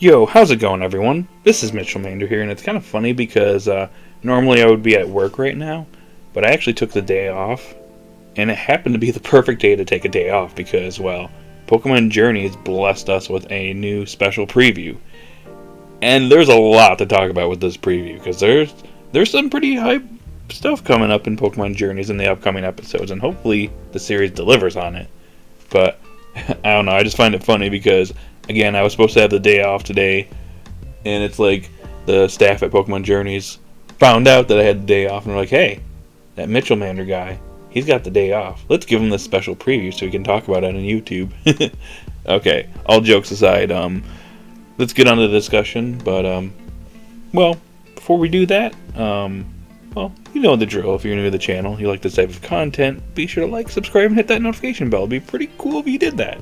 Yo, how's it going, everyone? This is Mitchell Mander here, and it's kind of funny because normally I would be at work right now, but I actually took the day off, and it happened to be the perfect day to take a day off because, well, Pokemon Journeys blessed us with a new special preview. And there's a lot to talk about with this preview, because there's some pretty hype stuff coming up in Pokemon Journeys in the upcoming episodes, and hopefully the series delivers on it. But, I don't know, I just find it funny because, again, I was supposed to have the day off today, and it's like the staff at Pokemon Journeys found out that I had the day off, and they're like, hey, that Mitchell Mander guy, he's got the day off. Let's give him this special preview so he can talk about it on YouTube. Okay, all jokes aside, let's get on to the discussion, but, well, before we do that, well, you know the drill. If you're new to the channel, you like this type of content, be sure to like, subscribe, and hit that notification bell. It'd be pretty cool if you did that.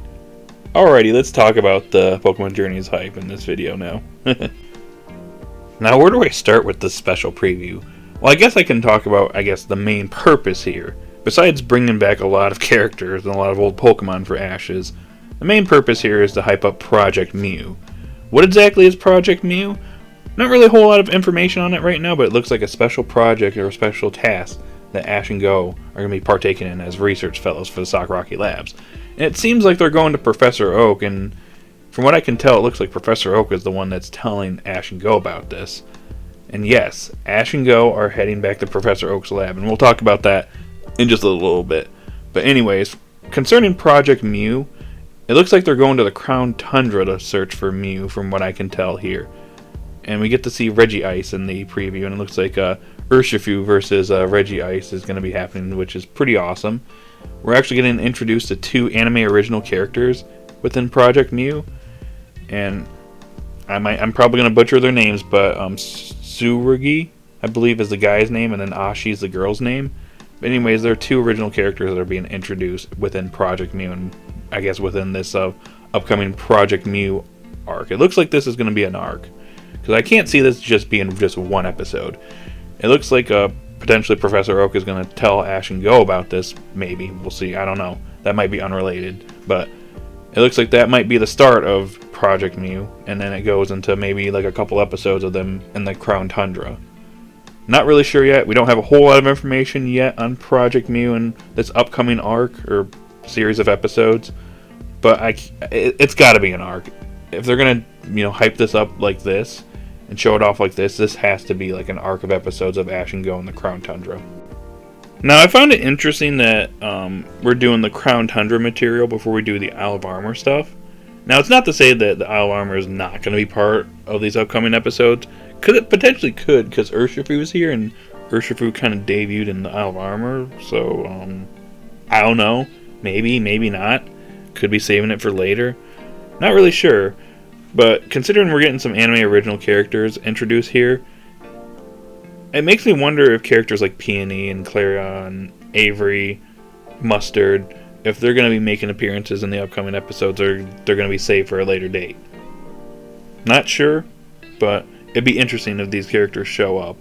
Alrighty, let's talk about the Pokemon Journeys hype in this video now. Now, where do I start with this special preview? Well, I guess I can talk about, the main purpose here. Besides bringing back a lot of characters and a lot of old Pokemon for Ashes, the main purpose here is to hype up Project Mew. What exactly is Project Mew? Not really a whole lot of information on it right now, but it looks like a special project or a special task that Ash and Go are going to be partaking in as research fellows for the Sakuragi Labs. And it seems like they're going to Professor Oak, and from what I can tell, it looks like Professor Oak is the one that's telling Ash and Go about this. And yes, Ash and Go are heading back to Professor Oak's lab, and we'll talk about that in just a little bit. But anyways, concerning Project Mew, it looks like they're going to the Crown Tundra to search for Mew, from what I can tell here. And we get to see Regice in the preview, and it looks like Urshifu versus Regice is going to be happening, which is pretty awesome. We're actually getting introduced to 2 anime original characters within Project Mew, and I'm probably going to butcher their names, but Tsurugi, I believe, is the guy's name, and then Ashi is the girl's name. But anyways, there are 2 original characters that are being introduced within Project Mew, and I guess within this upcoming Project Mew arc. It looks like this is going to be an arc, because I can't see this just being just one episode. It looks like potentially Professor Oak is going to tell Ash and Go about this, maybe. We'll see, I don't know. That might be unrelated, but it looks like that might be the start of Project Mew, and then it goes into maybe like a couple episodes of them in the Crown Tundra. Not really sure yet. We don't have a whole lot of information yet on Project Mew and this upcoming arc or series of episodes, but it's got to be an arc. If they're going to, hype this up like this and show it off like this has to be like an arc of episodes of Ash and Go in the Crown Tundra. Now, I found it interesting that we're doing the Crown Tundra material before we do the Isle of Armor stuff. Now, it's not to say that the Isle of Armor is not going to be part of these upcoming episodes. It potentially could, because Urshifu is here, and Urshifu kind of debuted in the Isle of Armor, so, I don't know. Maybe, maybe not. Could be saving it for later. Not really sure. But considering we're getting some anime original characters introduced here, it makes me wonder if characters like Peony and Clarion, Avery, Mustard, if they're going to be making appearances in the upcoming episodes, or they're going to be saved for a later date. Not sure, but it'd be interesting if these characters show up.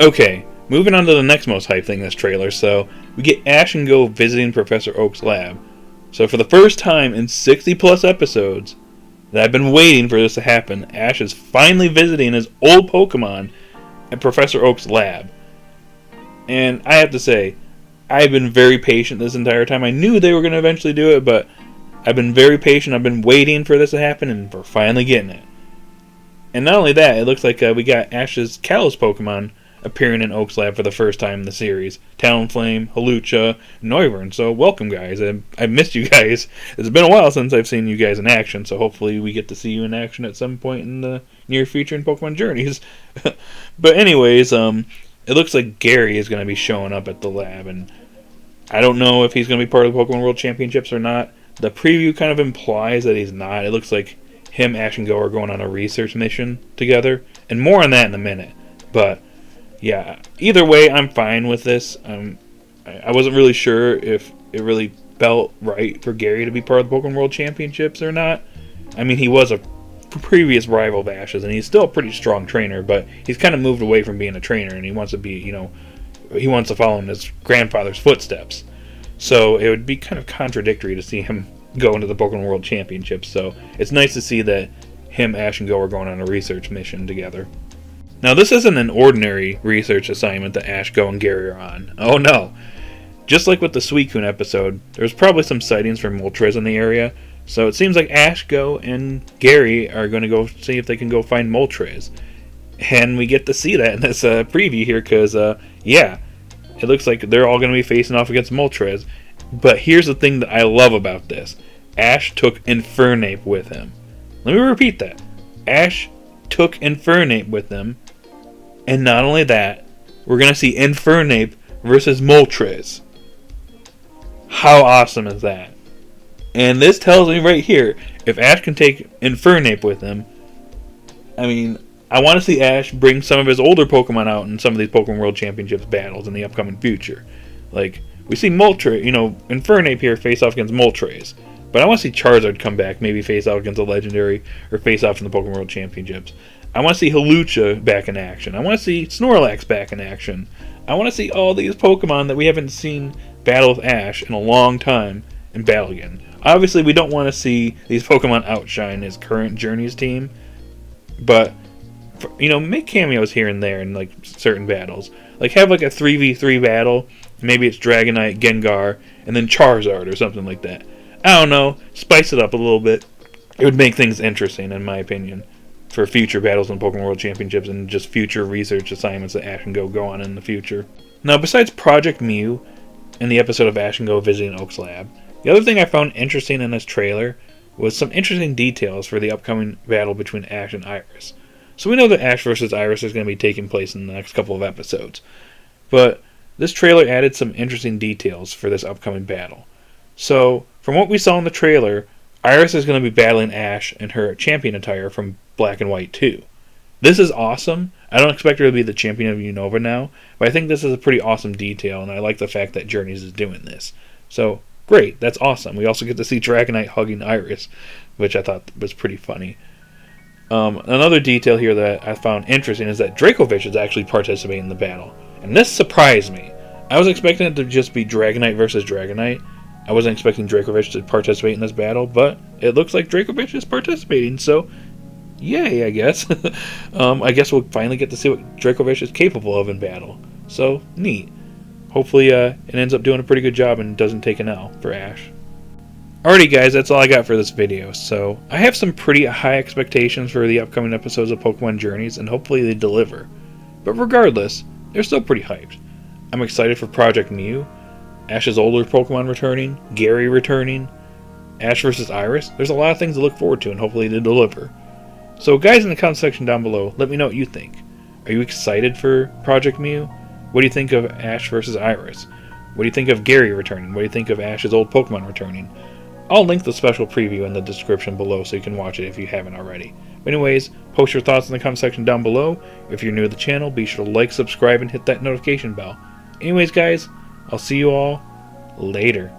Okay, moving on to the next most hype thing in this trailer. So, we get Ash and Go visiting Professor Oak's lab. So for the first time in 60 plus episodes that I've been waiting for this to happen, Ash is finally visiting his old Pokemon at Professor Oak's lab. And I have to say, I've been very patient this entire time. I knew they were going to eventually do it, but I've been very patient. I've been waiting for this to happen, and we're finally getting it. And not only that, it looks like we got Ash's Kalos Pokemon appearing in Oak's lab for the first time in the series. Talonflame, Hawlucha, Noivern. So welcome, guys. I missed you guys. It's been a while since I've seen you guys in action, so hopefully we get to see you in action at some point in the near future in Pokemon Journeys. But anyways, it looks like Gary is going to be showing up at the lab, and I don't know if he's going to be part of the Pokemon World Championships or not. The preview kind of implies that he's not. It looks like him, Ash, and Go are going on a research mission together, and more on that in a minute. But yeah, either way, I'm fine with this. I wasn't really sure if it really felt right for Gary to be part of the Pokemon World Championships or not. I mean, he was a previous rival of Ash's, and he's still a pretty strong trainer, but he's kind of moved away from being a trainer, and he wants to be, he wants to follow in his grandfather's footsteps. So it would be kind of contradictory to see him go into the Pokemon World Championships. So it's nice to see that him, Ash, and Go are going on a research mission together. Now, this isn't an ordinary research assignment that Ash, Go, and Gary are on. Oh no! Just like with the Suicune episode, there's probably some sightings from Moltres in the area, so it seems like Ash, Go, and Gary are going to go see if they can go find Moltres. And we get to see that in this preview here, because, yeah, it looks like they're all going to be facing off against Moltres. But here's the thing that I love about this. Ash took Infernape with him. Let me repeat that. Ash took Infernape with him. And not only that, we're going to see Infernape versus Moltres. How awesome is that? And this tells me right here, if Ash can take Infernape with him, I mean, I want to see Ash bring some of his older Pokemon out in some of these Pokemon World Championships battles in the upcoming future. Like, we see Moltres, Infernape here face off against Moltres. But I want to see Charizard come back, maybe face off against a Legendary, or face off in the Pokemon World Championships. I want to see Hawlucha back in action. I want to see Snorlax back in action. I want to see all these Pokemon that we haven't seen battle with Ash in a long time in battle again. Obviously, we don't want to see these Pokemon outshine his current Journeys team, but make cameos here and there in like certain battles. Like have like a 3v3 battle. Maybe it's Dragonite, Gengar, and then Charizard or something like that. I don't know. Spice it up a little bit. It would make things interesting, in my opinion, for future battles in Pokemon World Championships and just future research assignments that Ash and Go on in the future. Now, besides Project Mew and the episode of Ash and Go visiting Oak's lab, the other thing I found interesting in this trailer was some interesting details for the upcoming battle between Ash and Iris. So we know that Ash versus Iris is going to be taking place in the next couple of episodes. But this trailer added some interesting details for this upcoming battle. So, from what we saw in the trailer, Iris is going to be battling Ash in her champion attire from Black and White 2. This is awesome. I don't expect her to be the champion of Unova now, but I think this is a pretty awesome detail, and I like the fact that Journeys is doing this. So, great, that's awesome. We also get to see Dragonite hugging Iris, which I thought was pretty funny. Another detail here that I found interesting is that Dracovish is actually participating in the battle. And this surprised me. I was expecting it to just be Dragonite versus Dragonite. I wasn't expecting Dracovish to participate in this battle, but it looks like Dracovish is participating, so yay, I guess. I guess we'll finally get to see what Dracovish is capable of in battle. So, neat. Hopefully it ends up doing a pretty good job and doesn't take an L for Ash. Alrighty guys, that's all I got for this video. So, I have some pretty high expectations for the upcoming episodes of Pokemon Journeys, and hopefully they deliver. But regardless, they're still pretty hyped. I'm excited for Project Mew, Ash's older Pokemon returning, Gary returning, Ash vs. Iris. There's a lot of things to look forward to, and hopefully they deliver. So guys in the comment section down below, let me know what you think. Are you excited for Project Mew? What do you think of Ash vs. Iris? What do you think of Gary returning? What do you think of Ash's old Pokemon returning? I'll link the special preview in the description below so you can watch it if you haven't already. But anyways, post your thoughts in the comment section down below. If you're new to the channel, be sure to like, subscribe, and hit that notification bell. Anyways guys, I'll see you all later.